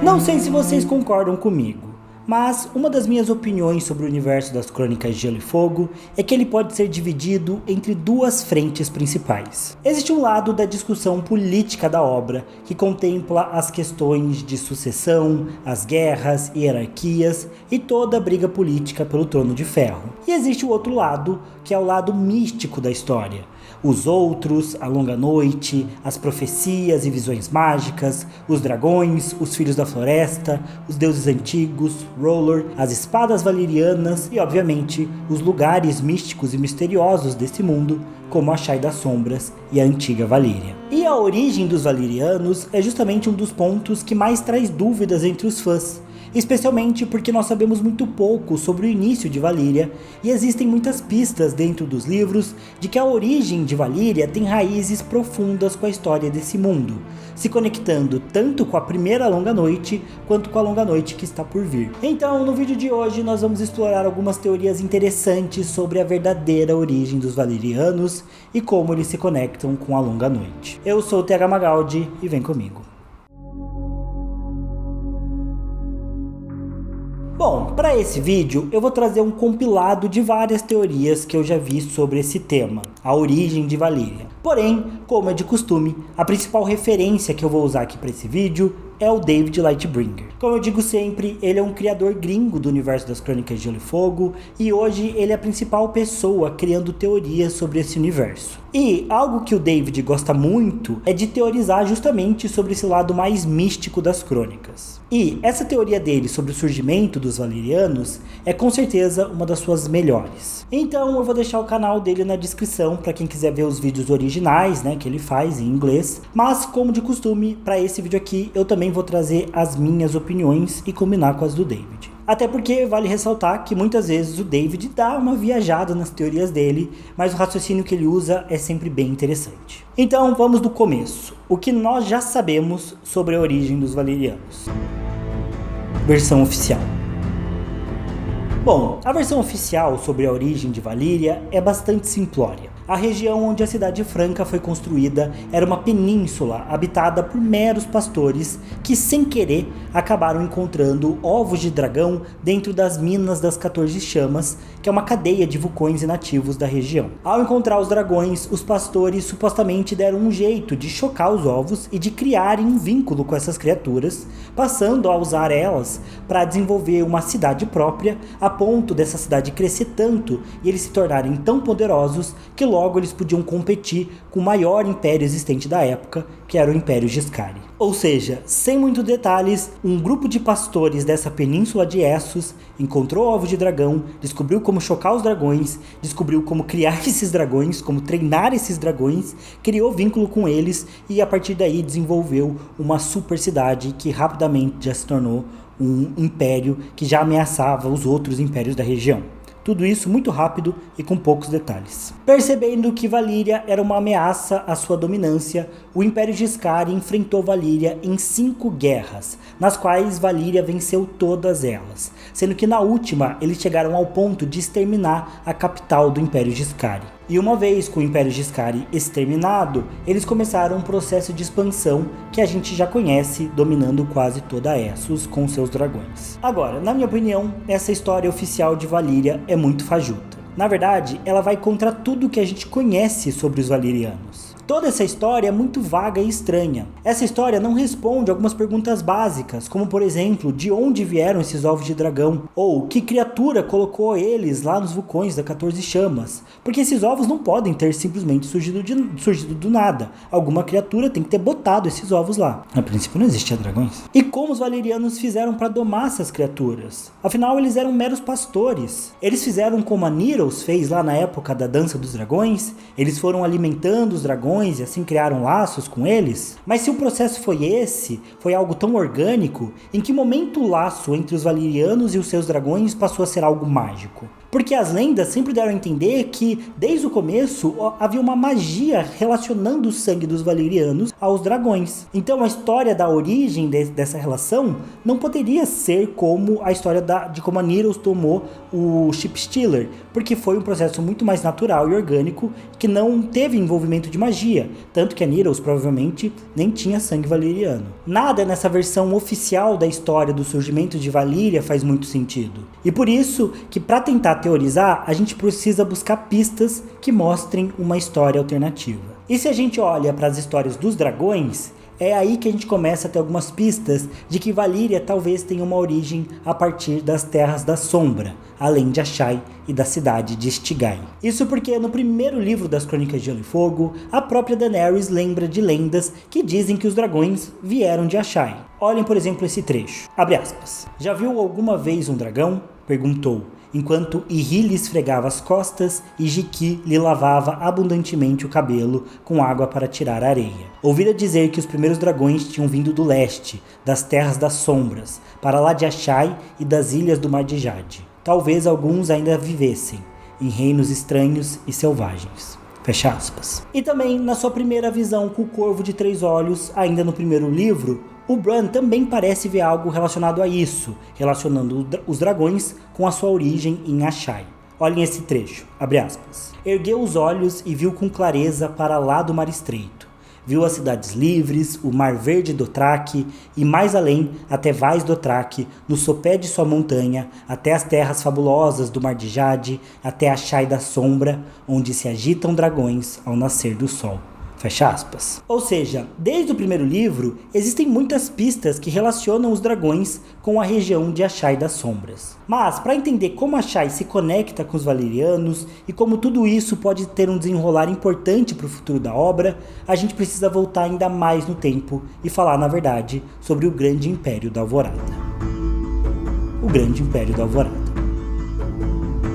Não sei se vocês concordam comigo, mas uma das minhas opiniões sobre o universo das Crônicas de Gelo e Fogo é que ele pode ser dividido entre duas frentes principais. Existe um lado da discussão política da obra, que contempla as questões de sucessão, as guerras, hierarquias e toda a briga política pelo Trono de Ferro. E existe o outro lado, que é o lado místico da história. Os outros, a longa noite, as profecias e visões mágicas, os dragões, os filhos da floresta, os deuses antigos, R'hllor, as espadas valerianas e, obviamente, os lugares místicos e misteriosos desse mundo, como a Shai das Sombras e a antiga Valíria. E a origem dos valerianos é justamente um dos pontos que mais traz dúvidas entre os fãs, especialmente porque nós sabemos muito pouco sobre o início de Valíria e existem muitas pistas dentro dos livros de que a origem de Valíria tem raízes profundas com a história desse mundo, se conectando tanto com a primeira longa noite quanto com a longa noite que está por vir. Então, no vídeo de hoje nós vamos explorar algumas teorias interessantes sobre a verdadeira origem dos valerianos e como eles se conectam com a longa noite. Eu sou o TH Magaldi e vem comigo. Bom, para esse vídeo eu vou trazer um compilado de várias teorias que eu já vi sobre esse tema, a origem de Valíria. Porém, como é de costume, a principal referência que eu vou usar aqui para esse vídeo é o David Lightbringer. Como eu digo sempre, ele é um criador gringo do universo das Crônicas de Gelo e Fogo e hoje ele é a principal pessoa criando teorias sobre esse universo. E algo que o David gosta muito é de teorizar justamente sobre esse lado mais místico das crônicas. E essa teoria dele sobre o surgimento dos valerianos é com certeza uma das suas melhores. Então eu vou deixar o canal dele na descrição para quem quiser ver os vídeos originais, que ele faz em inglês. Mas como de costume, para esse vídeo aqui eu também vou trazer as minhas opiniões e combinar com as do David. Até porque vale ressaltar que muitas vezes o David dá uma viajada nas teorias dele, mas o raciocínio que ele usa é sempre bem interessante. Então vamos do começo. O que nós já sabemos sobre a origem dos valerianos. Versão oficial. Bom, a versão oficial sobre a origem de Valíria é bastante simplória. A região onde a Cidade Franca foi construída era uma península habitada por meros pastores que, sem querer, acabaram encontrando ovos de dragão dentro das Minas das 14 Chamas, que é uma cadeia de vulcões inativos da região. Ao encontrar os dragões, os pastores supostamente deram um jeito de chocar os ovos e de criarem um vínculo com essas criaturas, passando a usar elas para desenvolver uma cidade própria, a ponto dessa cidade crescer tanto e eles se tornarem tão poderosos que logo eles podiam competir com o maior império existente da época, que era o Império Giscari. Ou seja, sem muitos detalhes, um grupo de pastores dessa península de Essos encontrou ovos de dragão, descobriu como chocar os dragões, descobriu como criar esses dragões, como treinar esses dragões, criou vínculo com eles e a partir daí desenvolveu uma super cidade que rapidamente já se tornou um império que já ameaçava os outros impérios da região. Tudo isso muito rápido e com poucos detalhes. Percebendo que Valíria era uma ameaça à sua dominância, o Império Giscari enfrentou Valíria em 5 guerras, nas quais Valíria venceu todas elas, sendo que na última eles chegaram ao ponto de exterminar a capital do Império Giscari. E uma vez com o Império Giscari exterminado, eles começaram um processo de expansão que a gente já conhece, dominando quase toda Essos com seus dragões. Agora, na minha opinião, essa história oficial de Valíria é muito fajuta. Na verdade, ela vai contra tudo que a gente conhece sobre os valerianos. Toda essa história é muito vaga e estranha. Essa história não responde algumas perguntas básicas, como por exemplo, de onde vieram esses ovos de dragão? Ou que criatura colocou eles lá nos vulcões da 14 Chamas? Porque esses ovos não podem ter simplesmente surgido do nada. Alguma criatura tem que ter botado esses ovos lá. A princípio não existia dragões. E como os valerianos fizeram para domar essas criaturas? Afinal, eles eram meros pastores. Eles fizeram como a Nýros fez lá na época da Dança dos Dragões? Eles foram alimentando os dragões e assim criaram laços com eles? Mas se o processo foi algo tão orgânico, em que momento o laço entre os valerianos e os seus dragões passou a ser algo mágico? Porque as lendas sempre deram a entender que, desde o começo, havia uma magia relacionando o sangue dos valerianos aos dragões. Então a história da origem dessa relação não poderia ser como a história de como a Nýros tomou o Ship Stealer, porque foi um processo muito mais natural e orgânico, que não teve envolvimento de magia magia, tanto que a Needles provavelmente nem tinha sangue valeriano. Nada nessa versão oficial da história do surgimento de Valíria faz muito sentido. E por isso que para tentar teorizar, a gente precisa buscar pistas que mostrem uma história alternativa. E se a gente olha para as histórias dos dragões, é aí que a gente começa a ter algumas pistas de que Valíria talvez tenha uma origem a partir das Terras da Sombra, além de Asshai e da cidade de Stygai. Isso porque no primeiro livro das Crônicas de Gelo e Fogo, a própria Daenerys lembra de lendas que dizem que os dragões vieram de Asshai. Olhem, por exemplo, esse trecho. Abre aspas. Já viu alguma vez um dragão? Perguntou, enquanto Irri lhe esfregava as costas e Jiki lhe lavava abundantemente o cabelo com água para tirar a areia. Ouvira dizer que os primeiros dragões tinham vindo do leste, das terras das sombras, para lá de Asshai e das ilhas do Mar de Jade. Talvez alguns ainda vivessem, em reinos estranhos e selvagens. Fecha aspas. E também, na sua primeira visão com o Corvo de Três Olhos, ainda no primeiro livro, o Bran também parece ver algo relacionado a isso, relacionando os dragões com a sua origem em Asshai. Olhem esse trecho, abre aspas. Ergueu os olhos e viu com clareza para lá do Mar Estreito. Viu as cidades livres, o Mar Verde Dothraki e mais além até Vais Dothraki, no sopé de sua montanha, até as terras fabulosas do Mar de Jade, até Asshai da Sombra, onde se agitam dragões ao nascer do sol. Fecha aspas. Ou seja, desde o primeiro livro, existem muitas pistas que relacionam os dragões com a região de Asshai das Sombras. Mas, para entender como Asshai se conecta com os valerianos e como tudo isso pode ter um desenrolar importante para o futuro da obra, a gente precisa voltar ainda mais no tempo e falar, na verdade, sobre o Grande Império da Alvorada. O Grande Império da Alvorada.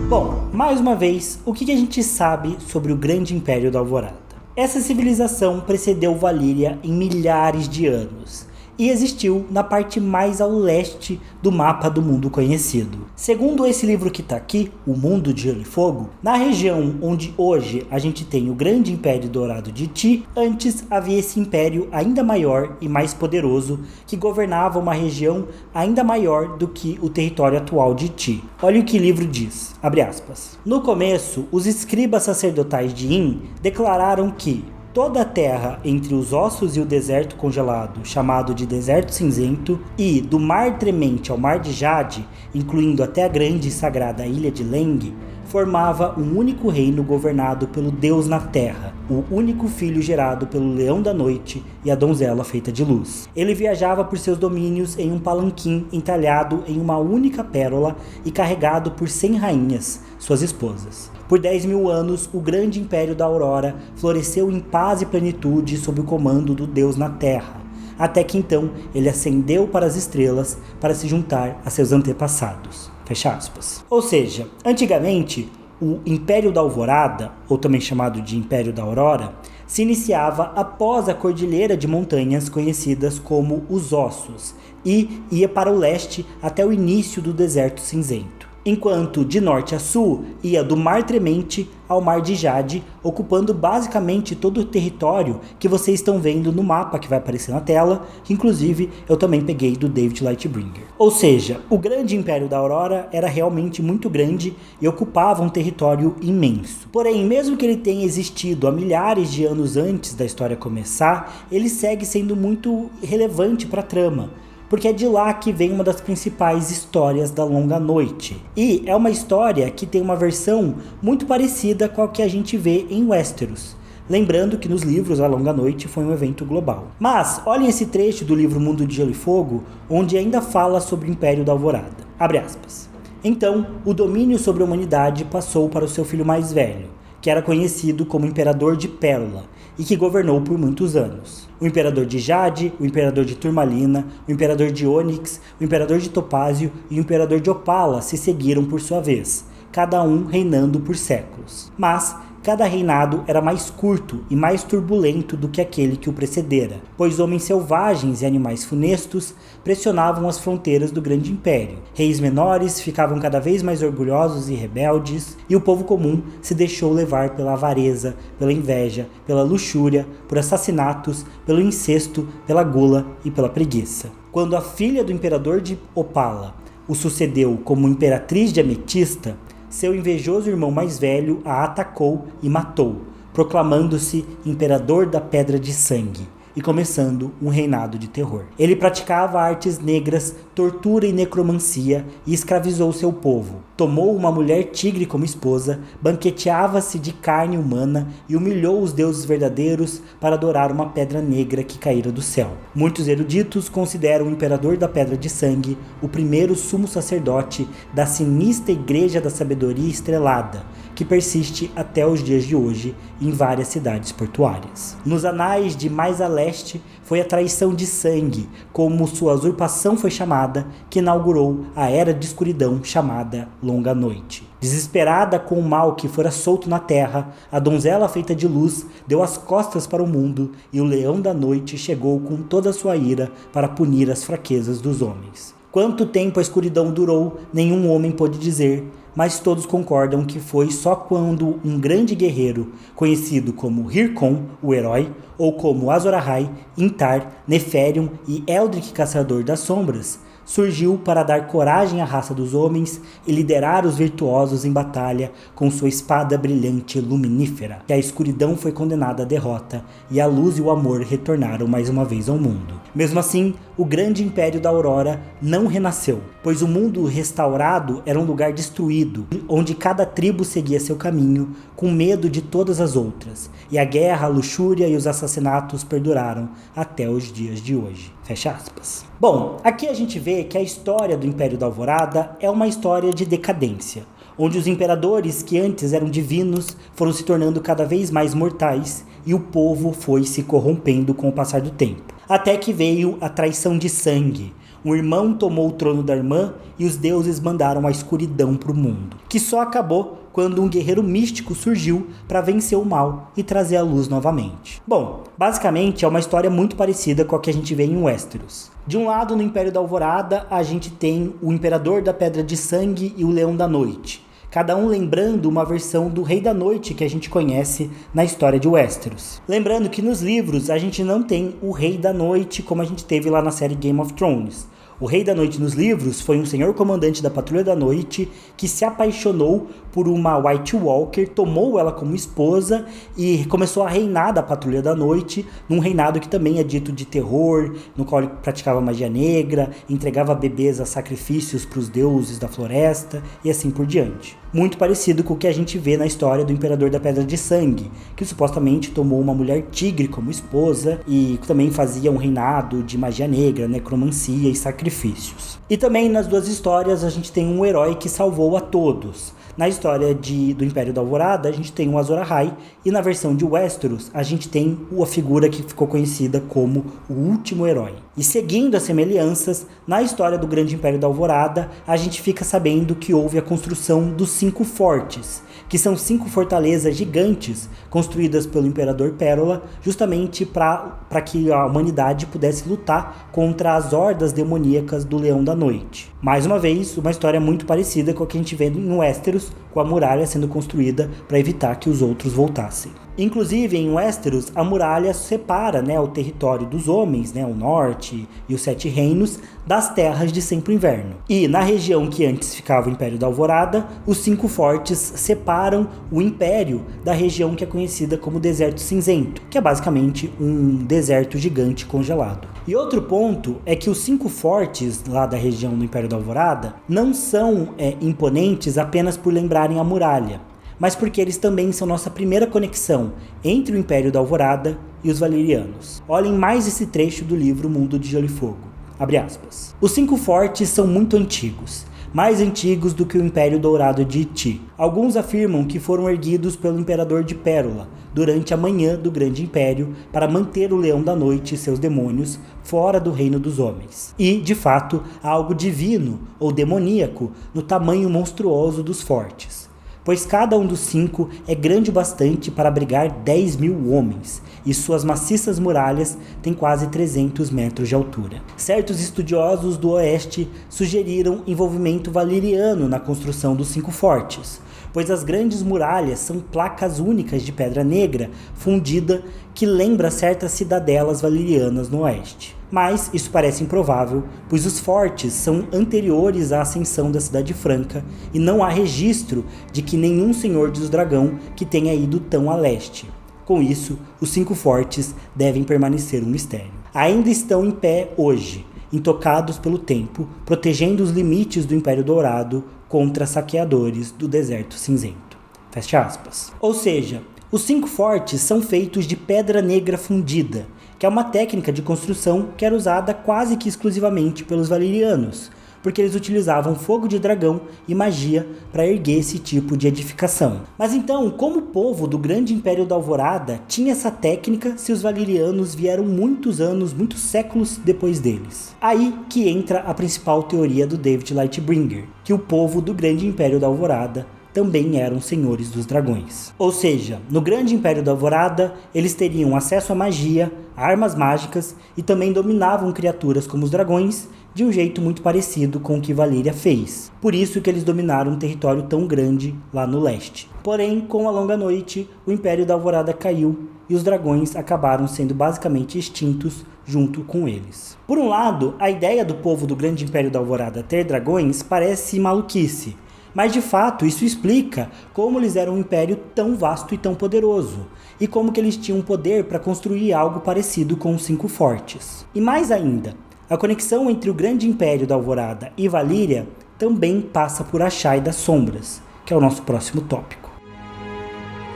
Bom, mais uma vez, o que a gente sabe sobre o Grande Império da Alvorada? Essa civilização precedeu Valíria em milhares de anos e existiu na parte mais ao leste do mapa do mundo conhecido. Segundo esse livro que está aqui, O Mundo de Gelo e Fogo, na região onde hoje a gente tem o Grande Império Dourado de Ti, antes havia esse império ainda maior e mais poderoso que governava uma região ainda maior do que o território atual de Ti. Olha o que o livro diz, abre aspas. No começo, os escribas sacerdotais de In declararam que toda a terra entre os ossos e o deserto congelado, chamado de Deserto Cinzento, e do Mar Tremente ao Mar de Jade, incluindo até a grande e sagrada ilha de Leng, formava um único reino governado pelo Deus na Terra, o único filho gerado pelo Leão da Noite e a donzela feita de luz. Ele viajava por seus domínios em um palanquim entalhado em uma única pérola e carregado por 100 rainhas, suas esposas. Por 10.000 anos, o grande império da Aurora floresceu em paz e plenitude sob o comando do Deus na Terra, até que então ele ascendeu para as estrelas para se juntar a seus antepassados. Fecha aspas. Ou seja, antigamente, o Império da Alvorada, ou também chamado de Império da Aurora, se iniciava após a cordilheira de montanhas conhecidas como os Ossos e ia para o leste até o início do Deserto Cinzento. Enquanto de norte a sul ia do Mar Tremente ao Mar de Jade, ocupando basicamente todo o território que vocês estão vendo no mapa que vai aparecer na tela, que inclusive eu também peguei do David Lightbringer. Ou seja, o grande Império da Aurora era realmente muito grande e ocupava um território imenso. Porém, mesmo que ele tenha existido há milhares de anos antes da história começar, ele segue sendo muito relevante para a trama, porque é de lá que vem uma das principais histórias da Longa Noite. E é uma história que tem uma versão muito parecida com a que a gente vê em Westeros. Lembrando que nos livros a Longa Noite foi um evento global. Mas olhem esse trecho do livro Mundo de Gelo e Fogo, onde ainda fala sobre o Império da Alvorada. Abre aspas. Então, o domínio sobre a humanidade passou para o seu filho mais velho, que era conhecido como Imperador de Pérola, e que governou por muitos anos. O Imperador de Jade, o Imperador de Turmalina, o Imperador de Ônix, o Imperador de Topázio e o Imperador de Opala se seguiram por sua vez, cada um reinando por séculos. Mas cada reinado era mais curto e mais turbulento do que aquele que o precedera, pois homens selvagens e animais funestos pressionavam as fronteiras do grande império. Reis menores ficavam cada vez mais orgulhosos e rebeldes, e o povo comum se deixou levar pela avareza, pela inveja, pela luxúria, por assassinatos, pelo incesto, pela gula e pela preguiça. Quando a filha do imperador de Opala o sucedeu como imperatriz de Ametista, seu invejoso irmão mais velho a atacou e matou, proclamando-se imperador da Pedra de Sangue e começando um reinado de terror. Ele praticava artes negras, tortura e necromancia e escravizou seu povo. Tomou uma mulher tigre como esposa, banqueteava-se de carne humana e humilhou os deuses verdadeiros para adorar uma pedra negra que caíra do céu. Muitos eruditos consideram o imperador da Pedra de Sangue o primeiro sumo sacerdote da sinistra Igreja da Sabedoria Estrelada, que persiste até os dias de hoje em várias cidades portuárias. Nos anais de mais a leste foi a traição de sangue, como sua usurpação foi chamada, que inaugurou a era de escuridão chamada Longa Noite. Desesperada com o mal que fora solto na terra, a donzela feita de luz deu as costas para o mundo e o leão da noite chegou com toda a sua ira para punir as fraquezas dos homens. Quanto tempo a escuridão durou, nenhum homem pôde dizer, mas todos concordam que foi só quando um grande guerreiro, conhecido como Hircon, o herói, ou como Azor Ahai, Intar, Neferion e Eldric Caçador das Sombras, surgiu para dar coragem à raça dos homens e liderar os virtuosos em batalha com sua espada brilhante e luminífera, que a escuridão foi condenada à derrota e a luz e o amor retornaram mais uma vez ao mundo. Mesmo assim, o grande império da Aurora não renasceu, pois o mundo restaurado era um lugar destruído, onde cada tribo seguia seu caminho, com medo de todas as outras, e a guerra, a luxúria e os assassinatos perduraram até os dias de hoje. Fecha aspas. Bom, aqui a gente vê que a história do Império da Alvorada é uma história de decadência, onde os imperadores que antes eram divinos foram se tornando cada vez mais mortais e o povo foi se corrompendo com o passar do tempo. Até que veio a traição de sangue. Um irmão tomou o trono da irmã e os deuses mandaram a escuridão para o mundo, que só acabou quando um guerreiro místico surgiu para vencer o mal e trazer a luz novamente. Bom, basicamente é uma história muito parecida com a que a gente vê em Westeros. De um lado, no Império da Alvorada, a gente tem o Imperador da Pedra de Sangue e o Leão da Noite, cada um lembrando uma versão do Rei da Noite que a gente conhece na história de Westeros. Lembrando que nos livros a gente não tem o Rei da Noite como a gente teve lá na série Game of Thrones. O Rei da Noite nos livros foi um senhor comandante da Patrulha da Noite que se apaixonou por uma White Walker, tomou ela como esposa e começou a reinar da Patrulha da Noite, num reinado que também é dito de terror, no qual ele praticava magia negra, entregava bebês a sacrifícios para os deuses da floresta e assim por diante. Muito parecido com o que a gente vê na história do Imperador da Pedra de Sangue, que supostamente tomou uma mulher tigre como esposa e também fazia um reinado de magia negra, necromancia e sacrifícios. E também nas duas histórias a gente tem um herói que salvou a todos. Na história do Império da Alvorada, a gente tem o Azor Ahai, e na versão de Westeros, a gente tem a figura que ficou conhecida como o Último Herói. E seguindo as semelhanças, na história do Grande Império da Alvorada, a gente fica sabendo que houve a construção dos 5 fortes, que são 5 fortalezas gigantes construídas pelo Imperador Pérola, justamente para que a humanidade pudesse lutar contra as hordas demoníacas do Leão da Noite. Mais uma vez, uma história muito parecida com a que a gente vê em Westeros, com a muralha sendo construída para evitar que os outros voltassem. Inclusive, em Westeros, a muralha separa, o território dos homens, o norte e os 7 reinos, das terras de Sempre Inverno. E na região que antes ficava o Império da Alvorada, os 5 fortes separam o Império da região que é conhecida como Deserto Cinzento, que é basicamente um deserto gigante congelado. E outro ponto é que os 5 fortes lá da região do Império da Alvorada não são imponentes apenas por lembrarem a muralha, mas porque eles também são nossa primeira conexão entre o Império da Alvorada e os Valyrianos. Olhem mais esse trecho do livro Mundo de Gelo e Fogo. Abre aspas. Os 5 fortes são muito antigos, mais antigos do que o Império Dourado de Iti. Alguns afirmam que foram erguidos pelo Imperador de Pérola durante a manhã do Grande Império para manter o Leão da Noite e seus demônios fora do reino dos homens. E, de fato, há algo divino ou demoníaco no tamanho monstruoso dos fortes, pois cada um dos 5 é grande o bastante para abrigar 10.000 homens, e suas maciças muralhas têm quase 300 metros de altura. Certos estudiosos do Oeste sugeriram envolvimento valyriano na construção dos 5 fortes, pois as grandes muralhas são placas únicas de pedra negra fundida que lembra certas cidadelas valyrianas no Oeste. Mas isso parece improvável, pois os fortes são anteriores à ascensão da Cidade Franca e não há registro de que nenhum Senhor dos Dragão que tenha ido tão a leste. Com isso, os 5 fortes devem permanecer um mistério. Ainda estão em pé hoje, intocados pelo tempo, protegendo os limites do Império Dourado contra saqueadores do Deserto Cinzento. Fecha aspas. Ou seja, os 5 fortes são feitos de pedra negra fundida, que é uma técnica de construção que era usada quase que exclusivamente pelos valerianos, porque eles utilizavam fogo de dragão e magia para erguer esse tipo de edificação. Mas então, como o povo do Grande Império da Alvorada tinha essa técnica se os valerianos vieram muitos anos, muitos séculos depois deles? Aí que entra a principal teoria do David Lightbringer, que o povo do Grande Império da Alvorada também eram senhores dos dragões. Ou seja, no Grande Império da Alvorada, eles teriam acesso à magia, a armas mágicas e também dominavam criaturas como os dragões de um jeito muito parecido com o que Valíria fez. Por isso que eles dominaram um território tão grande lá no leste. Porém, com a longa noite, o Império da Alvorada caiu e os dragões acabaram sendo basicamente extintos junto com eles. Por um lado, a ideia do povo do Grande Império da Alvorada ter dragões parece maluquice, mas de fato isso explica como eles eram um império tão vasto e tão poderoso, e como que eles tinham poder para construir algo parecido com os 5 fortes. E mais ainda, a conexão entre o Grande Império da Alvorada e Valíria também passa por Asshai das Sombras, que é o nosso próximo tópico.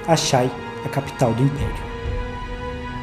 Asshai, a capital do Império.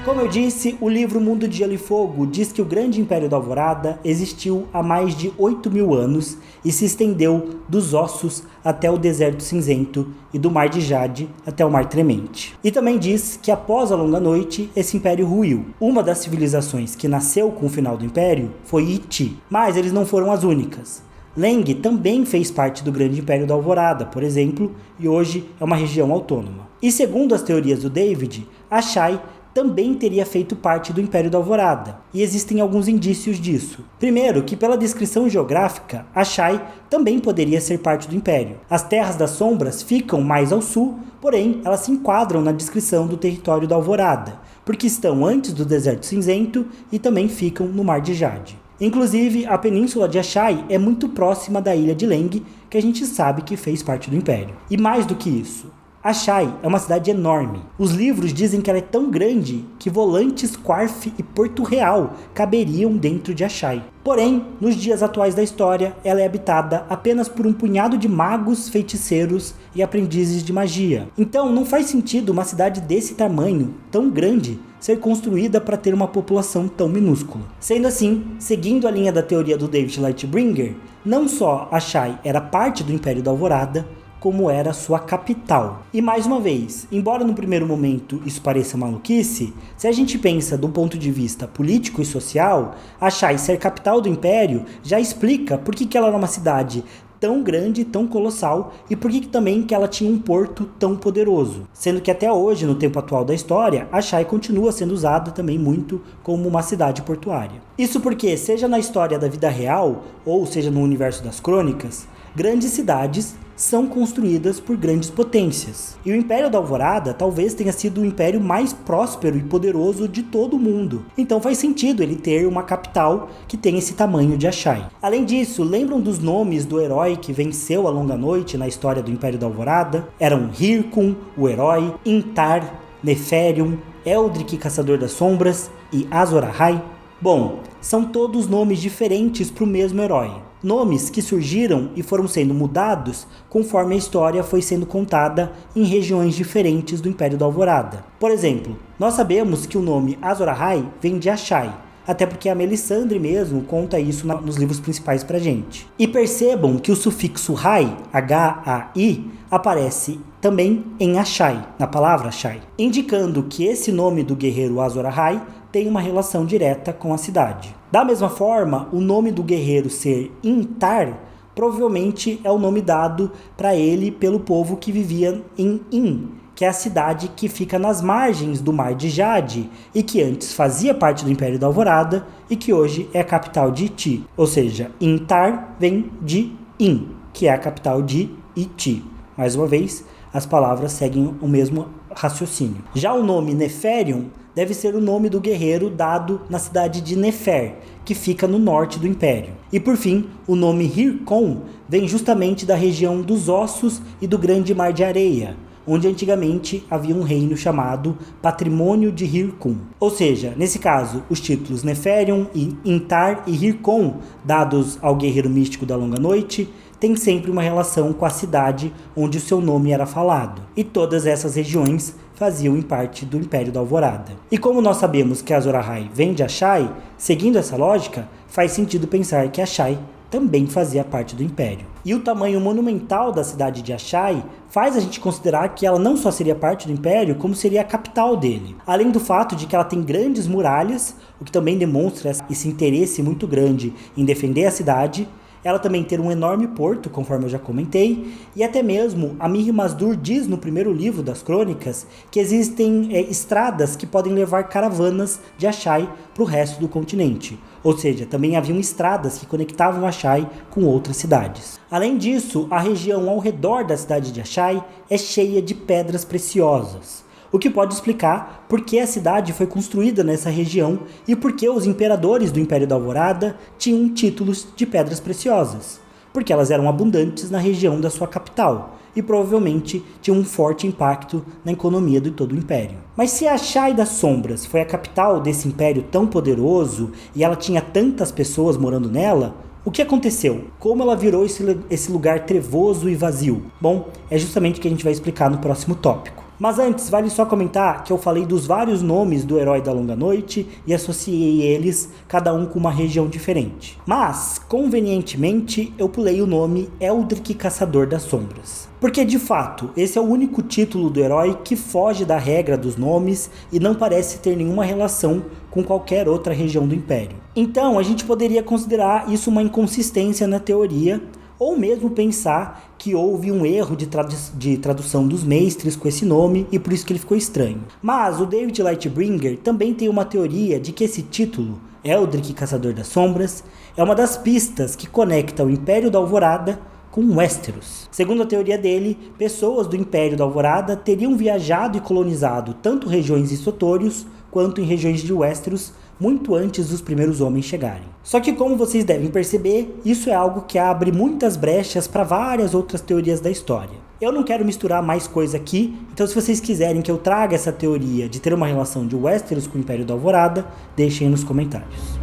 Como eu disse, o livro Mundo de Gelo e Fogo diz que o Grande Império da Alvorada existiu há mais de 8.000 anos e se estendeu dos Ossos até o Deserto Cinzento e do Mar de Jade até o Mar Tremente. E também diz que após a longa noite, esse império ruiu. Uma das civilizações que nasceu com o final do império foi Iti, mas eles não foram as únicas. Leng também fez parte do Grande Império da Alvorada, por exemplo, e hoje é uma região autônoma. E segundo as teorias do David, Asshai também teria feito parte do Império da Alvorada, e existem alguns indícios disso. Primeiro, que pela descrição geográfica, Asshai também poderia ser parte do Império. As Terras das Sombras ficam mais ao sul, porém elas se enquadram na descrição do território da Alvorada, porque estão antes do Deserto Cinzento e também ficam no Mar de Jade. Inclusive, a península de Asshai é muito próxima da ilha de Leng, que a gente sabe que fez parte do Império. E mais do que isso, Asshai é uma cidade enorme. Os livros dizem que ela é tão grande que Volantes, Quarth e Porto Real caberiam dentro de Asshai. Porém, nos dias atuais da história, ela é habitada apenas por um punhado de magos, feiticeiros e aprendizes de magia. Então, não faz sentido uma cidade desse tamanho, tão grande, ser construída para ter uma população tão minúscula. Sendo assim, seguindo a linha da teoria do David Lightbringer, não só Asshai era parte do Império da Alvorada, como era sua capital. E mais uma vez, embora no primeiro momento isso pareça maluquice, se a gente pensa do ponto de vista político e social, Asshai ser capital do Império já explica por que ela era uma cidade tão grande, tão colossal, e por que também que ela tinha um porto tão poderoso. Sendo que até hoje, no tempo atual da história, Asshai continua sendo usada também muito como uma cidade portuária. Isso porque, seja na história da vida real, ou seja no universo das crônicas, grandes cidades são construídas por grandes potências. E o Império da Alvorada talvez tenha sido o império mais próspero e poderoso de todo o mundo. Então faz sentido ele ter uma capital que tem esse tamanho de Asshai. Além disso, lembram dos nomes do herói que venceu a longa noite na história do Império da Alvorada? Eram Hyrkun, o herói, Intar, Neferion, Eldric, Caçador das Sombras e Azor Ahai. Bom, são todos nomes diferentes para o mesmo herói. Nomes que surgiram e foram sendo mudados conforme a história foi sendo contada em regiões diferentes do Império da Alvorada. Por exemplo, nós sabemos que o nome Azor Ahai vem de Asshai, até porque a Melisandre mesmo conta isso nos livros principais pra gente. E percebam que o sufixo Hai, H-A-I, aparece também em Asshai, na palavra Asshai, indicando que esse nome do guerreiro Azor Ahai tem uma relação direta com a cidade. Da mesma forma, o nome do guerreiro ser Intar provavelmente é o nome dado para ele pelo povo que vivia em In, que é a cidade que fica nas margens do Mar de Jade e que antes fazia parte do Império da Alvorada e que hoje é a capital de Iti. Ou seja, Intar vem de In, que é a capital de Iti. Mais uma vez, as palavras seguem o mesmo raciocínio. Já o nome Neferion deve ser o nome do guerreiro dado na cidade de Nefer, que fica no norte do Império. E por fim, o nome Hyrkon vem justamente da região dos Ossos e do Grande Mar de Areia, onde antigamente havia um reino chamado Patrimônio de Hircun. Ou seja, nesse caso, os títulos Neferion, Intar e Hircon, dados ao guerreiro místico da Longa Noite, têm sempre uma relação com a cidade onde o seu nome era falado. E todas essas regiões faziam parte do Império da Alvorada. E como nós sabemos que Azor Ahai vem de Ashai, seguindo essa lógica, faz sentido pensar que Ashai também fazia parte do Império. E o tamanho monumental da cidade de Ashai faz a gente considerar que ela não só seria parte do Império, como seria a capital dele. Além do fato de que ela tem grandes muralhas, o que também demonstra esse interesse muito grande em defender a cidade. Ela também ter um enorme porto, conforme eu já comentei, e até mesmo Amir Mazdur diz no primeiro livro das crônicas que existem estradas que podem levar caravanas de Ashai para o resto do continente. Ou seja, também haviam estradas que conectavam Ashai com outras cidades. Além disso, a região ao redor da cidade de Ashai é cheia de pedras preciosas, o que pode explicar por que a cidade foi construída nessa região e por que os imperadores do Império da Alvorada tinham títulos de pedras preciosas, porque elas eram abundantes na região da sua capital e provavelmente tinham um forte impacto na economia de todo o Império. Mas se a Ashai das Sombras foi a capital desse império tão poderoso e ela tinha tantas pessoas morando nela, o que aconteceu? Como ela virou esse lugar trevoso e vazio? Bom, é justamente o que a gente vai explicar no próximo tópico. Mas antes, vale só comentar que eu falei dos vários nomes do herói da Longa Noite e associei eles, cada um com uma região diferente. Mas, convenientemente, eu pulei o nome Eldrick Caçador das Sombras. Porque, de fato, esse é o único título do herói que foge da regra dos nomes e não parece ter nenhuma relação com qualquer outra região do Império. Então, a gente poderia considerar isso uma inconsistência na teoria, ou mesmo pensar que houve um erro de tradução dos mestres com esse nome e por isso que ele ficou estranho. Mas o David Lightbringer também tem uma teoria de que esse título, Eldrick Caçador das Sombras, é uma das pistas que conecta o Império da Alvorada com Westeros. Segundo a teoria dele, pessoas do Império da Alvorada teriam viajado e colonizado tanto regiões de Sotorius quanto em regiões de Westeros muito antes dos primeiros homens chegarem. Só que, como vocês devem perceber, isso é algo que abre muitas brechas para várias outras teorias da história. Eu não quero misturar mais coisa aqui, então se vocês quiserem que eu traga essa teoria de ter uma relação de Westeros com o Império da Alvorada, deixem nos comentários.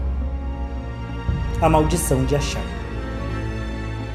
A maldição de Ashai.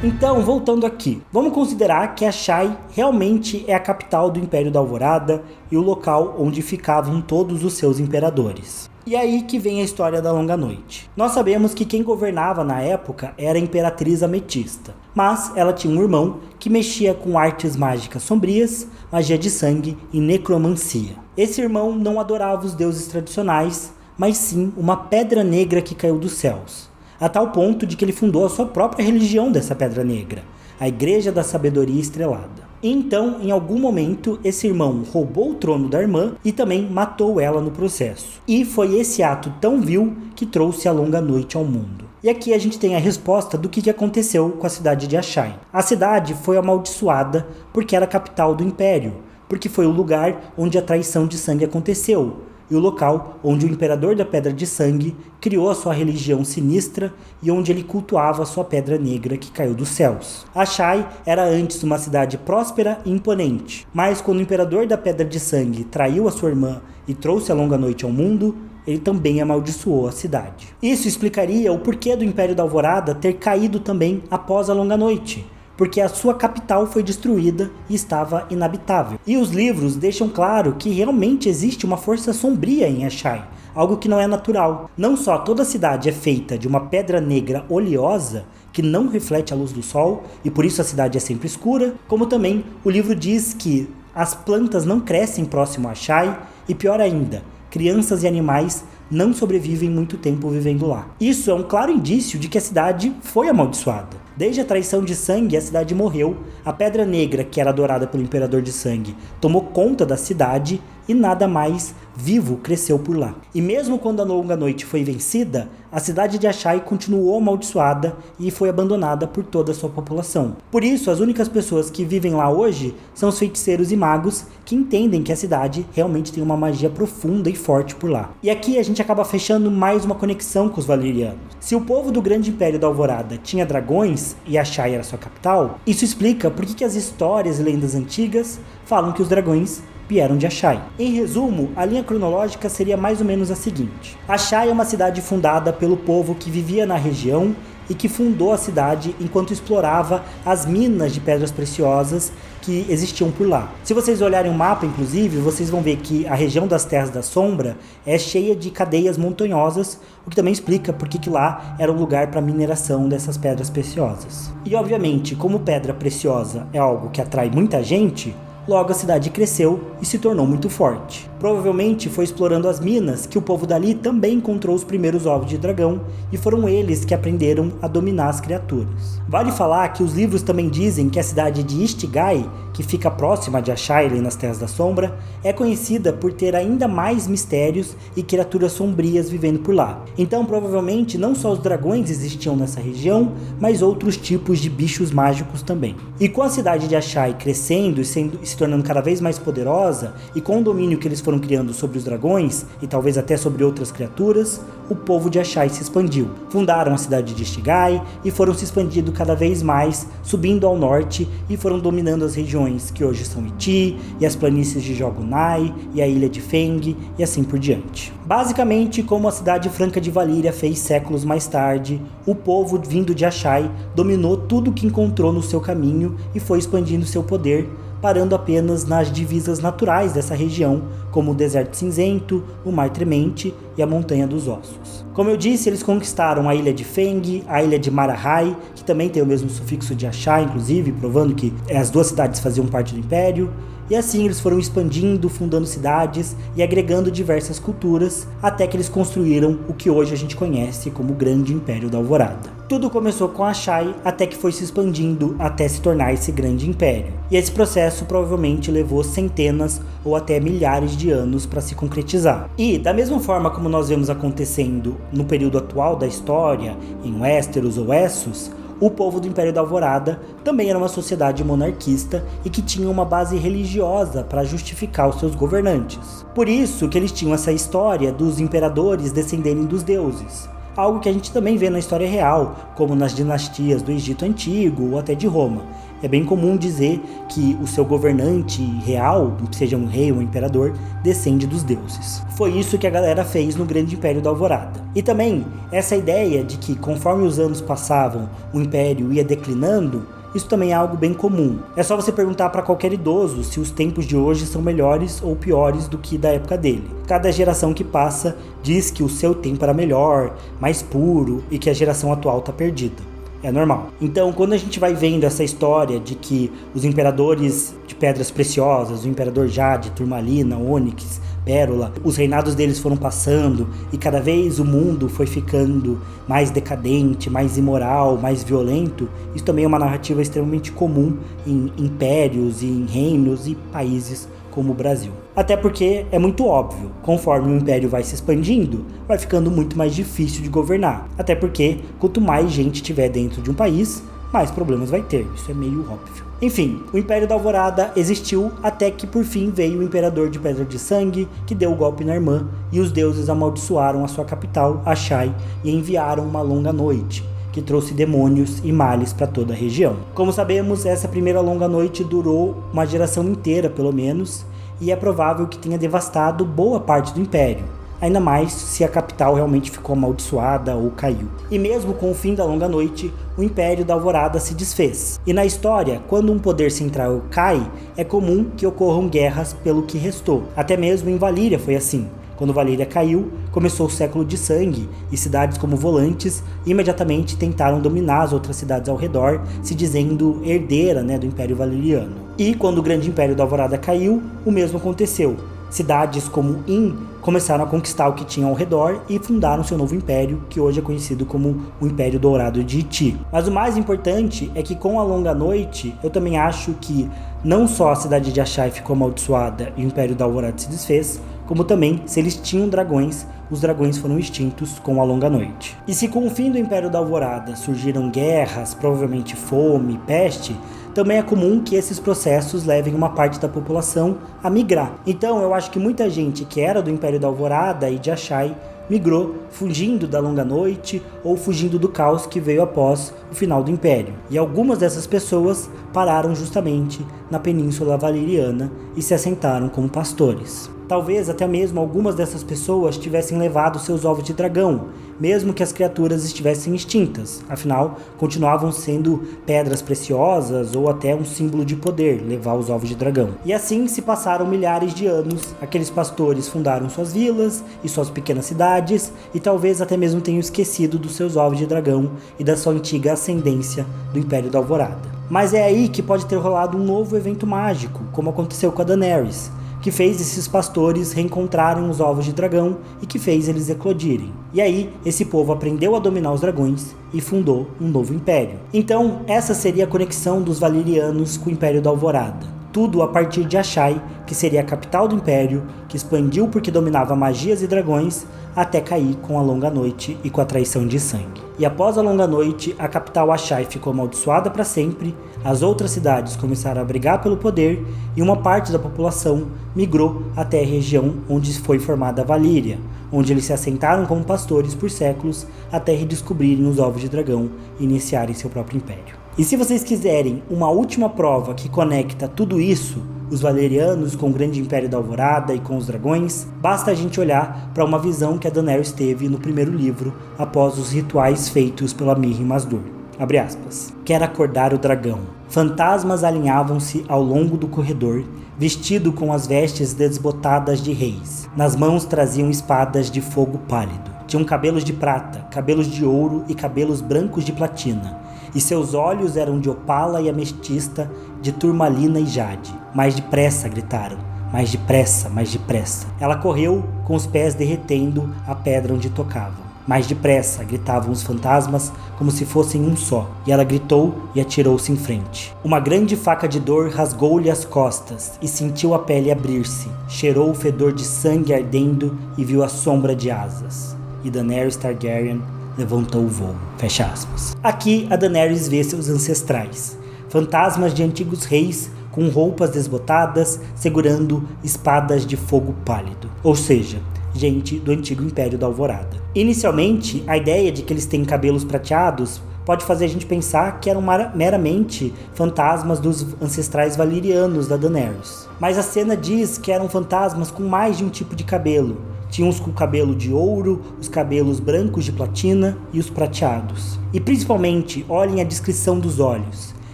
Então, voltando aqui, vamos considerar que Ashai realmente é a capital do Império da Alvorada e o local onde ficavam todos os seus imperadores. E aí que vem a história da Longa Noite. Nós sabemos que quem governava na época era a Imperatriz Ametista, mas ela tinha um irmão que mexia com artes mágicas sombrias, magia de sangue e necromancia. Esse irmão não adorava os deuses tradicionais, mas sim uma pedra negra que caiu dos céus, a tal ponto de que ele fundou a sua própria religião dessa pedra negra, a Igreja da Sabedoria Estrelada. Então, em algum momento, esse irmão roubou o trono da irmã e também matou ela no processo. E foi esse ato tão vil que trouxe a Longa Noite ao mundo. E aqui a gente tem a resposta do que aconteceu com a cidade de Ashai. A cidade foi amaldiçoada porque era a capital do Império, porque foi o lugar onde a traição de sangue aconteceu, e o local onde o Imperador da Pedra de Sangue criou a sua religião sinistra e onde ele cultuava a sua pedra negra que caiu dos céus. Ashai era antes uma cidade próspera e imponente, mas quando o Imperador da Pedra de Sangue traiu a sua irmã e trouxe a Longa Noite ao mundo, ele também amaldiçoou a cidade. Isso explicaria o porquê do Império da Alvorada ter caído também após a Longa Noite, porque a sua capital foi destruída e estava inabitável. E os livros deixam claro que realmente existe uma força sombria em Ashai, algo que não é natural. Não só toda a cidade é feita de uma pedra negra oleosa, que não reflete a luz do sol, e por isso a cidade é sempre escura, como também o livro diz que as plantas não crescem próximo a Ashai, e pior ainda, crianças e animais não sobrevivem muito tempo vivendo lá. Isso é um claro indício de que a cidade foi amaldiçoada. Desde a traição de sangue, a cidade morreu, a pedra negra, que era adorada pelo Imperador de Sangue, tomou conta da cidade e nada mais vivo cresceu por lá. E mesmo quando a longa noite foi vencida, a cidade de Ashai continuou amaldiçoada e foi abandonada por toda a sua população. Por isso, as únicas pessoas que vivem lá hoje são os feiticeiros e magos que entendem que a cidade realmente tem uma magia profunda e forte por lá. E aqui a gente acaba fechando mais uma conexão com os valerianos. Se o povo do Grande Império da Alvorada tinha dragões e Ashai era sua capital, isso explica por que as histórias e lendas antigas falam que os dragões vieram de Ashai. Em resumo, a linha cronológica seria mais ou menos a seguinte: Ashai é uma cidade fundada pelo povo que vivia na região e que fundou a cidade enquanto explorava as minas de pedras preciosas que existiam por lá. Se vocês olharem o mapa, inclusive, vocês vão ver que a região das Terras da Sombra é cheia de cadeias montanhosas, o que também explica por que lá era um lugar para mineração dessas pedras preciosas. E obviamente, como pedra preciosa é algo que atrai muita gente, logo a cidade cresceu e se tornou muito forte. Provavelmente foi explorando as minas que o povo dali também encontrou os primeiros ovos de dragão e foram eles que aprenderam a dominar as criaturas. Vale falar que os livros também dizem que a cidade de Istigai, que fica próxima de Ashai nas Terras da Sombra, é conhecida por ter ainda mais mistérios e criaturas sombrias vivendo por lá. Então provavelmente não só os dragões existiam nessa região, mas outros tipos de bichos mágicos também. E com a cidade de Ashai crescendo e se tornando cada vez mais poderosa, e com o domínio que eles foram criando sobre os dragões e talvez até sobre outras criaturas, o povo de Ashai se expandiu. Fundaram a cidade de Istigai e foram se expandindo cada vez mais, subindo ao norte e foram dominando as regiões que hoje são Iti e as planícies de Jogunai e a ilha de Feng e assim por diante. Basicamente, como a cidade franca de Valíria fez séculos mais tarde, o povo vindo de Ashai dominou tudo que encontrou no seu caminho e foi expandindo seu poder, parando apenas nas divisas naturais dessa região, como o Deserto Cinzento, o Mar Tremente e a Montanha dos Ossos. Como eu disse, eles conquistaram a ilha de Feng, a ilha de Marahai, que também tem o mesmo sufixo de Ashai, inclusive, provando que as duas cidades faziam parte do Império. E assim eles foram expandindo, fundando cidades e agregando diversas culturas, até que eles construíram o que hoje a gente conhece como o Grande Império da Alvorada. Tudo começou com Ashai, até que foi se expandindo até se tornar esse grande império. E esse processo provavelmente levou centenas ou até milhares de anos para se concretizar. E, da mesma forma como nós vemos acontecendo no período atual da história, em Westeros ou Essos, o povo do Império da Alvorada também era uma sociedade monarquista e que tinha uma base religiosa para justificar os seus governantes. Por isso que eles tinham essa história dos imperadores descenderem dos deuses. Algo que a gente também vê na história real, como nas dinastias do Egito Antigo ou até de Roma. É bem comum dizer que o seu governante real, seja um rei ou um imperador, descende dos deuses. Foi isso que a galera fez no Grande Império da Alvorada. E também essa ideia de que conforme os anos passavam, o império ia declinando, isso também é algo bem comum. É só você perguntar para qualquer idoso se os tempos de hoje são melhores ou piores do que da época dele. Cada geração que passa diz que o seu tempo era melhor, mais puro e que a geração atual está perdida. É normal. Então, quando a gente vai vendo essa história de que os imperadores de pedras preciosas, o imperador Jade, Turmalina, Ônix, Pérola, os reinados deles foram passando e cada vez o mundo foi ficando mais decadente, mais imoral, mais violento, isso também é uma narrativa extremamente comum em impérios e em reinos e países como o Brasil. Até porque é muito óbvio, conforme o império vai se expandindo, vai ficando muito mais difícil de governar. Até porque quanto mais gente tiver dentro de um país, mais problemas vai ter. Isso é meio óbvio. Enfim, o Império da Alvorada existiu até que por fim veio o Imperador de Pedra de Sangue, que deu o golpe na irmã, e os deuses amaldiçoaram a sua capital, Ashai, e enviaram uma longa noite, que trouxe demônios e males para toda a região. Como sabemos, essa primeira longa noite durou uma geração inteira, pelo menos, e é provável que tenha devastado boa parte do Império, ainda mais se a capital realmente ficou amaldiçoada ou caiu. E mesmo com o fim da longa noite, o Império da Alvorada se desfez. E na história, quando um poder central cai, é comum que ocorram guerras pelo que restou. Até mesmo em Valíria foi assim. Quando Valíria caiu, começou o século de sangue e cidades como Volantes imediatamente tentaram dominar as outras cidades ao redor, se dizendo herdeira, do Império Valeriano. E quando o Grande Império da Alvorada caiu, o mesmo aconteceu. Cidades como In começaram a conquistar o que tinham ao redor e fundaram seu novo império, que hoje é conhecido como o Império Dourado de Iti. Mas o mais importante é que com a Longa Noite, eu também acho que não só a cidade de Ashai ficou amaldiçoada e o Império da Alvorada se desfez, como também, se eles tinham dragões, os dragões foram extintos com a Longa Noite. E se com o fim do Império da Alvorada surgiram guerras, provavelmente fome, peste, também é comum que esses processos levem uma parte da população a migrar. Então eu acho que muita gente que era do Império da Alvorada e de Ashai migrou, fugindo da Longa Noite ou fugindo do caos que veio após o final do Império. E algumas dessas pessoas pararam justamente na Península Valeriana e se assentaram como pastores. Talvez até mesmo algumas dessas pessoas tivessem levado seus ovos de dragão, mesmo que as criaturas estivessem extintas. Afinal, continuavam sendo pedras preciosas ou até um símbolo de poder, levar os ovos de dragão. E assim se passaram milhares de anos, aqueles pastores fundaram suas vilas e suas pequenas cidades, e talvez até mesmo tenham esquecido dos seus ovos de dragão e da sua antiga ascendência do Império da Alvorada. Mas é aí que pode ter rolado um novo evento mágico, como aconteceu com a Daenerys, que fez esses pastores reencontrarem os ovos de dragão e que fez eles eclodirem. E aí, esse povo aprendeu a dominar os dragões e fundou um novo império. Então, essa seria a conexão dos valerianos com o Império da Alvorada. Tudo a partir de Ashai, que seria a capital do império, que expandiu porque dominava magias e dragões, até cair com a Longa Noite e com a traição de sangue. E após a Longa Noite, a capital Ashai ficou amaldiçoada para sempre, as outras cidades começaram a brigar pelo poder e uma parte da população migrou até a região onde foi formada a Valíria, onde eles se assentaram como pastores por séculos até redescobrirem os ovos de dragão e iniciarem seu próprio império. E se vocês quiserem uma última prova que conecta tudo isso, os valerianos com o Grande Império da Alvorada e com os dragões, basta a gente olhar para uma visão que a Daenerys teve no primeiro livro após os rituais feitos pela Mirri Maz-Dur. Abre aspas. Quer acordar o dragão. Fantasmas alinhavam-se ao longo do corredor, vestido com as vestes desbotadas de reis. Nas mãos traziam espadas de fogo pálido. Tinham cabelos de prata, cabelos de ouro e cabelos brancos de platina. E seus olhos eram de opala e ametista, de turmalina e jade. Mais depressa, gritaram. Mais depressa, mais depressa. Ela correu, com os pés derretendo a pedra onde tocavam. Mais depressa, gritavam os fantasmas, como se fossem um só. E ela gritou e atirou-se em frente. Uma grande faca de dor rasgou-lhe as costas, e sentiu a pele abrir-se. Cheirou o fedor de sangue ardendo e viu a sombra de asas. E Daenerys Targaryen levantou o voo. Fecha aspas. Aqui a Daenerys vê seus ancestrais, fantasmas de antigos reis com roupas desbotadas, segurando espadas de fogo pálido, ou seja, gente do antigo Império da Alvorada. Inicialmente, a ideia de que eles têm cabelos prateados pode fazer a gente pensar que eram meramente fantasmas dos ancestrais valerianos da Daenerys. Mas a cena diz que eram fantasmas com mais de um tipo de cabelo. Tinha uns com cabelo de ouro, os cabelos brancos de platina e os prateados. E principalmente, olhem a descrição dos olhos.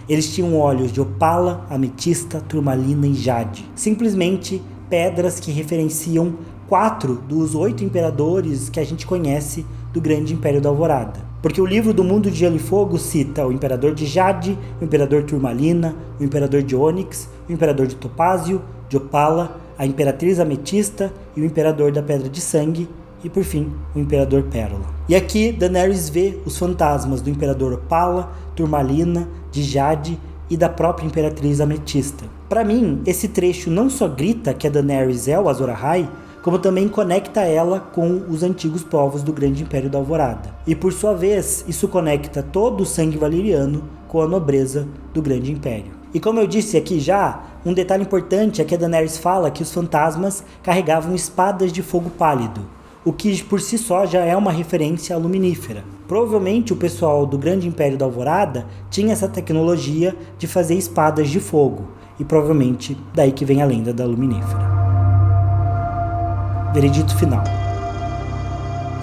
Eles tinham olhos de opala, ametista, turmalina e jade. Simplesmente pedras que referenciam 4 dos 8 imperadores que a gente conhece do Grande Império da Alvorada. Porque o livro do Mundo de Gelo e Fogo cita o Imperador de Jade, o Imperador Turmalina, o Imperador de Ônix, o Imperador de Topázio, de Opala, a Imperatriz Ametista e o Imperador da Pedra de Sangue, e por fim, o Imperador Pérola. E aqui Daenerys vê os fantasmas do Imperador Opala, Turmalina, de Jade e da própria Imperatriz Ametista. Para mim, esse trecho não só grita que a Daenerys é o Azor Ahai, como também conecta ela com os antigos povos do Grande Império da Alvorada. E por sua vez, isso conecta todo o sangue valeriano com a nobreza do Grande Império. E como eu disse aqui já, um detalhe importante é que a Daenerys fala que os fantasmas carregavam espadas de fogo pálido, o que por si só já é uma referência à luminífera. Provavelmente o pessoal do Grande Império da Alvorada tinha essa tecnologia de fazer espadas de fogo, e provavelmente daí que vem a lenda da luminífera. Veredito final.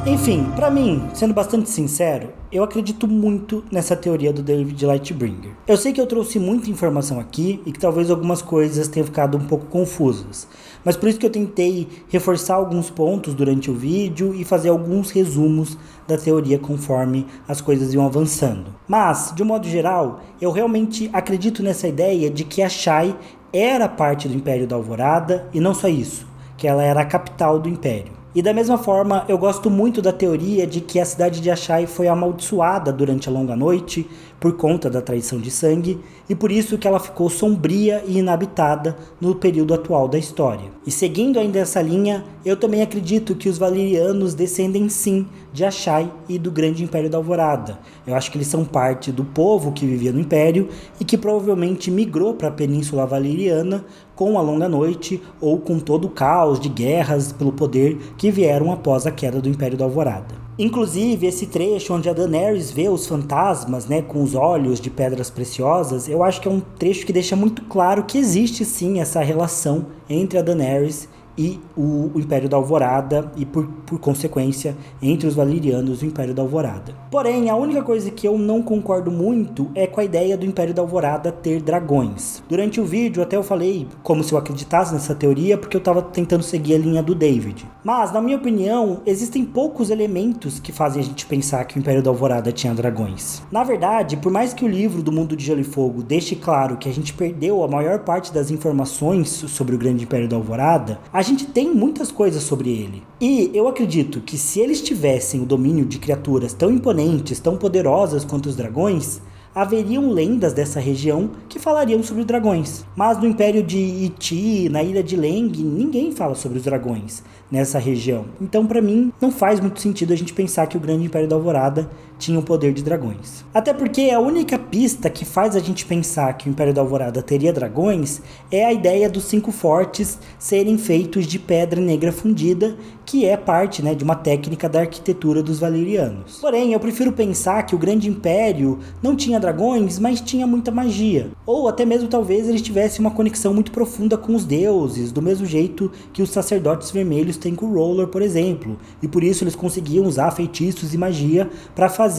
Enfim, pra mim, sendo bastante sincero, eu acredito muito nessa teoria do David Lightbringer. Eu sei que eu trouxe muita informação aqui e que talvez algumas coisas tenham ficado um pouco confusas, mas por isso que eu tentei reforçar alguns pontos durante o vídeo e fazer alguns resumos da teoria conforme as coisas iam avançando. Mas, de um modo geral, eu realmente acredito nessa ideia de que Asshai era parte do Império da Alvorada e não só isso, que ela era a capital do Império. E da mesma forma, eu gosto muito da teoria de que a cidade de Asshai foi amaldiçoada durante a longa noite por conta da traição de sangue, e por isso que ela ficou sombria e inabitada no período atual da história. E seguindo ainda essa linha, eu também acredito que os valerianos descendem sim de Asshai e do grande Império da Alvorada. Eu acho que eles são parte do povo que vivia no Império e que provavelmente migrou para a Península Valeriana com a longa noite ou com todo o caos de guerras pelo poder que vieram após a queda do Império da Alvorada. Inclusive, esse trecho onde a Daenerys vê os fantasmas, com os olhos de pedras preciosas, eu acho que é um trecho que deixa muito claro que existe sim essa relação entre a Daenerys e o Império da Alvorada e por consequência entre os valerianos e o Império da Alvorada. Porém, a única coisa que eu não concordo muito é com a ideia do Império da Alvorada ter dragões. Durante o vídeo até eu falei como se eu acreditasse nessa teoria porque eu estava tentando seguir a linha do David. Mas, na minha opinião, existem poucos elementos que fazem a gente pensar que o Império da Alvorada tinha dragões. Na verdade, por mais que o livro do Mundo de Gelo e Fogo deixe claro que a gente perdeu a maior parte das informações sobre o grande Império da Alvorada, a gente tem muitas coisas sobre ele. E eu acredito que se eles tivessem o domínio de criaturas tão imponentes, tão poderosas quanto os dragões, haveriam lendas dessa região que falariam sobre dragões. Mas no Império de Iti, na Ilha de Leng, ninguém fala sobre os dragões nessa região. Então, para mim, não faz muito sentido a gente pensar que o grande Império da Alvorada tinha o poder de dragões. Até porque a única pista que faz a gente pensar que o Império da Alvorada teria dragões é a ideia dos 5 fortes serem feitos de pedra negra fundida, que é parte de uma técnica da arquitetura dos valerianos. Porém, eu prefiro pensar que o grande império não tinha dragões, mas tinha muita magia. Ou até mesmo talvez eles tivessem uma conexão muito profunda com os deuses, do mesmo jeito que os sacerdotes vermelhos têm com o R'hllor, por exemplo. E por isso eles conseguiam usar feitiços e magia para fazer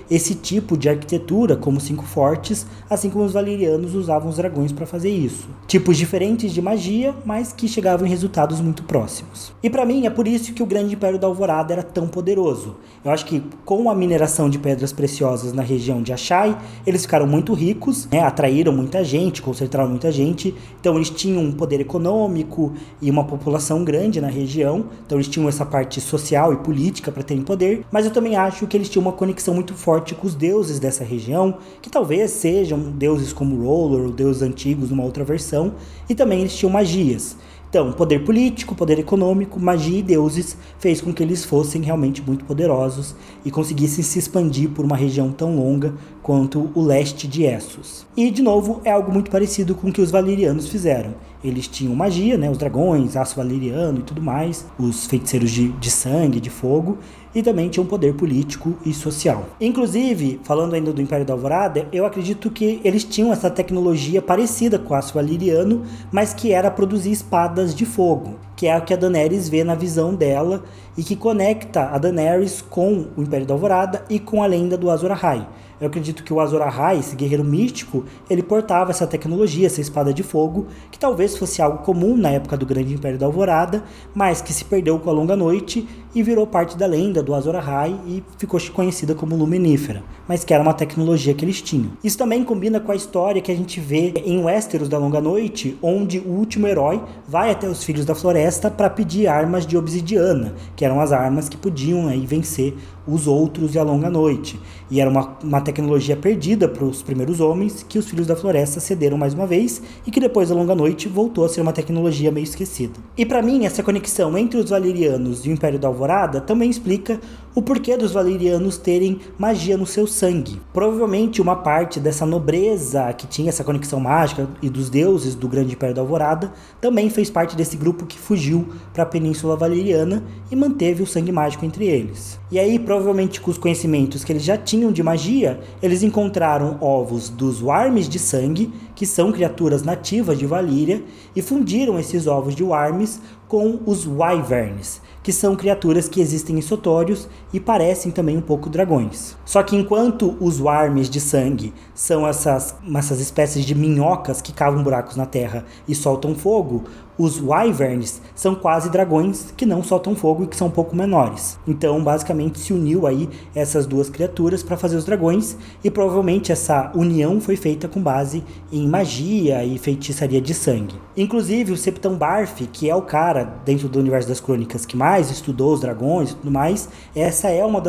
esse tipo de arquitetura como 5 fortes, assim como os valerianos usavam os dragões para fazer isso. Tipos diferentes de magia, mas que chegavam em resultados muito próximos. E para mim é por isso que o grande Império da Alvorada era tão poderoso. Eu acho que com a mineração de pedras preciosas na região de Asshai, eles ficaram muito ricos, atraíram muita gente, concentraram muita gente, então eles tinham um poder econômico e uma população grande na região, então eles tinham essa parte social e política para terem poder, mas eu também acho que eles tinham uma conexão muito forte com os deuses dessa região, que talvez sejam deuses como R'hllor ou deuses antigos numa outra versão, e também eles tinham magias. Então, poder político, poder econômico, magia e deuses fez com que eles fossem realmente muito poderosos e conseguissem se expandir por uma região tão longa quanto o leste de Essos. E, de novo, é algo muito parecido com o que os valerianos fizeram. Eles tinham magia, os dragões, aço valeriano e tudo mais, os feiticeiros de sangue, de fogo, e também tinham poder político e social. Inclusive, falando ainda do Império da Alvorada, eu acredito que eles tinham essa tecnologia parecida com o aço valeriano, mas que era produzir espadas de fogo, que é o que a Daenerys vê na visão dela e que conecta a Daenerys com o Império da Alvorada e com a lenda do Azor Ahai. Eu acredito que o Azor Ahai, esse guerreiro místico, ele portava essa tecnologia, essa espada de fogo, que talvez fosse algo comum na época do Grande Império da Alvorada, mas que se perdeu com a longa noite e virou parte da lenda do Azor Ahai e ficou conhecida como Luminífera, mas que era uma tecnologia que eles tinham. Isso também combina com a história que a gente vê em Westeros da Longa Noite, onde o último herói vai até os Filhos da Floresta para pedir armas de obsidiana, que eram as armas que podiam vencer os outros e a Longa Noite. E era uma tecnologia perdida para os primeiros homens, que os Filhos da Floresta cederam mais uma vez, e que depois da Longa Noite voltou a ser uma tecnologia meio esquecida. E para mim, essa conexão entre os valerianos e o Império da Alvorada também explica o porquê dos valerianos terem magia no seu sangue. Provavelmente uma parte dessa nobreza que tinha essa conexão mágica e dos deuses do Grande Império da Alvorada também fez parte desse grupo que fugiu para a Península Valeriana e manteve o sangue mágico entre eles. E aí, provavelmente com os conhecimentos que eles já tinham de magia, eles encontraram ovos dos Warmes de sangue, que são criaturas nativas de Valíria, e fundiram esses ovos de Warmes com os Wyverns, que são criaturas que existem em Sotórios e parecem também um pouco dragões. Só que enquanto os Warmes de sangue são essas espécies de minhocas que cavam buracos na terra e soltam fogo, os Wyverns são quase dragões que não soltam fogo e que são um pouco menores. Então, basicamente, se uniu aí essas duas criaturas para fazer os dragões, e provavelmente essa união foi feita com base em magia e feitiçaria de sangue. Inclusive, o Septão Barf, que é o cara dentro do universo das crônicas que mais estudou os dragões e tudo mais, essa é uma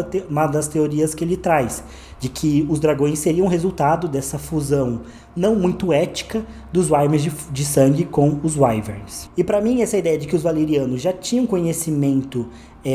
das teorias que ele traz, de que os dragões seriam resultado dessa fusão não muito ética dos Warmes de sangue com os Wyverns. E para mim, essa ideia de que os Valyrianos já tinham conhecimento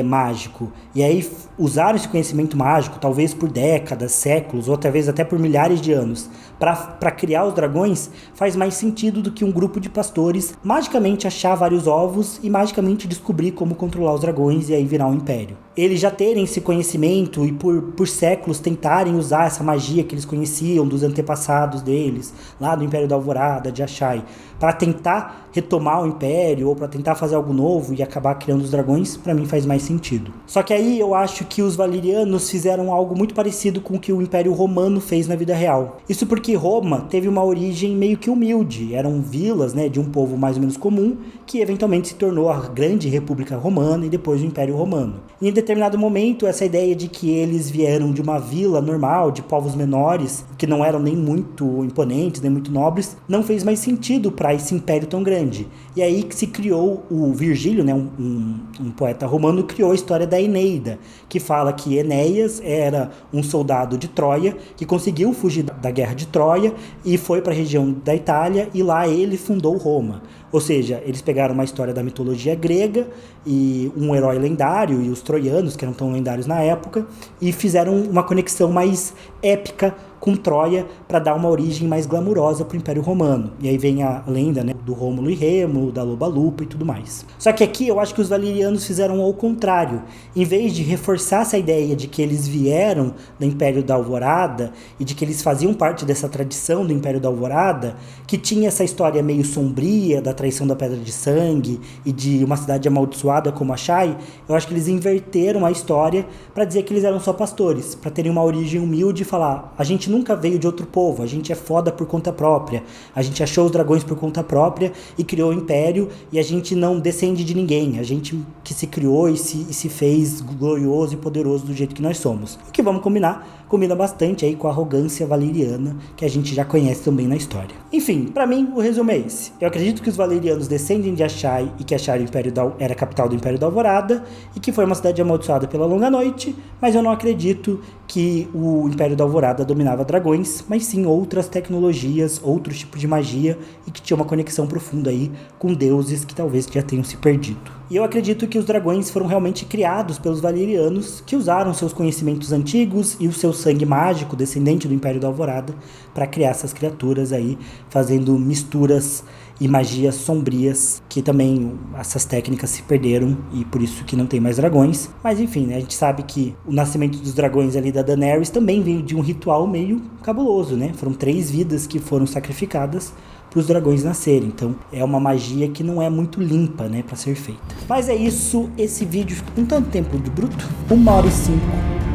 mágico, e aí usaram esse conhecimento mágico, talvez por décadas, séculos, ou talvez até por milhares de anos, para criar os dragões, faz mais sentido do que um grupo de pastores magicamente achar vários ovos e magicamente descobrir como controlar os dragões e aí virar um império. Eles já terem esse conhecimento e por séculos tentarem usar essa magia que eles conheciam dos antepassados deles, lá do Império da Alvorada, de Ashai, para tentar retomar o Império ou para tentar fazer algo novo e acabar criando os dragões, para mim faz mais sentido. Só que aí eu acho que os Valyrianos fizeram algo muito parecido com o que o Império Romano fez na vida real. Isso porque Roma teve uma origem meio que humilde, eram vilas, né, de um povo mais ou menos comum, que eventualmente se tornou a grande República Romana e depois o Império Romano. E em determinado momento, essa ideia de que eles vieram de uma vila normal, de povos menores, que não eram nem muito imponentes, nem muito nobres, não fez mais sentido para esse império tão grande. E aí que se criou o Virgílio, né, um poeta romano, criou a história da Eneida, que fala que Enéas era um soldado de Troia, que conseguiu fugir da guerra de Troia e foi para a região da Itália, e lá ele fundou Roma. Ou seja, eles pegaram uma história da mitologia grega e um herói lendário e os troianos, que eram tão lendários na época, e fizeram uma conexão mais épica com Troia para dar uma origem mais glamurosa para o Império Romano. E aí vem a lenda, né, do Rômulo e Remo, da Loba-Lupa e tudo mais. Só que aqui eu acho que os Valyrianos fizeram ao contrário. Em vez de reforçar essa ideia de que eles vieram do Império da Alvorada e de que eles faziam parte dessa tradição do Império da Alvorada, que tinha essa história meio sombria da traição da Pedra de Sangue e de uma cidade amaldiçoada como Ashai, eu acho que eles inverteram a história para dizer que eles eram só pastores, para terem uma origem humilde e falar: a gente nunca veio de outro povo, a gente é foda por conta própria, a gente achou os dragões por conta própria e criou o império, e a gente não descende de ninguém, a gente que se criou e se fez glorioso e poderoso do jeito que nós somos. O que, vamos combinar, combina bastante aí com a arrogância valeriana que a gente já conhece também na história. Enfim, pra mim o resumo é esse. Eu acredito que os valerianos descendem de Ashai e que Ashai era a capital do Império da Alvorada e que foi uma cidade amaldiçoada pela longa noite, mas eu não acredito que o Império da Alvorada dominava dragões, mas sim outras tecnologias, outros tipos de magia, e que tinha uma conexão profunda aí com deuses que talvez já tenham se perdido. E eu acredito que os dragões foram realmente criados pelos valerianos, que usaram seus conhecimentos antigos e o seu sangue mágico, descendente do Império da Alvorada, para criar essas criaturas aí, fazendo misturas e magias sombrias, que também essas técnicas se perderam e por isso que não tem mais dragões. Mas enfim, né, a gente sabe que o nascimento dos dragões ali da Daenerys também veio de um ritual meio cabuloso, né? Foram 3 vidas que foram sacrificadas para os dragões nascerem, então é uma magia que não é muito limpa, né, para ser feita. Mas é isso, esse vídeo ficou com tanto tempo de bruto, 1h05,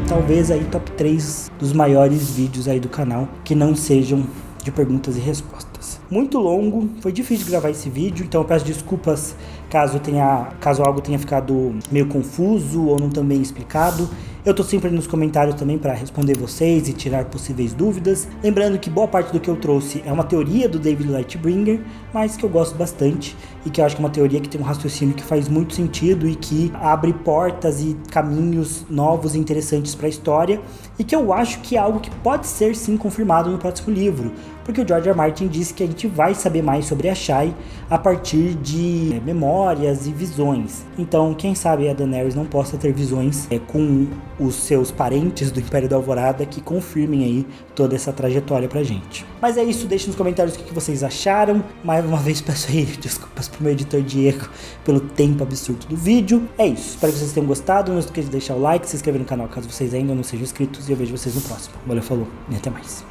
talvez aí top 3 dos maiores vídeos aí do canal, que não sejam de perguntas e respostas. Muito longo, foi difícil de gravar esse vídeo, então eu peço desculpas caso algo tenha ficado meio confuso ou não tão bem explicado. Eu tô sempre nos comentários também para responder vocês e tirar possíveis dúvidas. Lembrando que boa parte do que eu trouxe é uma teoria do David Lightbringer, mas que eu gosto bastante e que eu acho que é uma teoria que tem um raciocínio que faz muito sentido e que abre portas e caminhos novos e interessantes para a história, e que eu acho que é algo que pode ser sim confirmado no próximo livro, porque o George R. R. Martin disse que a gente vai saber mais sobre Ashai a partir de memórias e visões. Então, quem sabe a Daenerys não possa ter visões com os seus parentes do Império da Alvorada que confirmem aí toda essa trajetória pra gente. Mas é isso, deixe nos comentários o que vocês acharam. Mais uma vez peço aí desculpas pro meu editor Diego pelo tempo absurdo do vídeo. É isso, espero que vocês tenham gostado. Não esqueça de deixar o like, se inscrever no canal caso vocês ainda não sejam inscritos, e eu vejo vocês no próximo. Valeu, falou e até mais.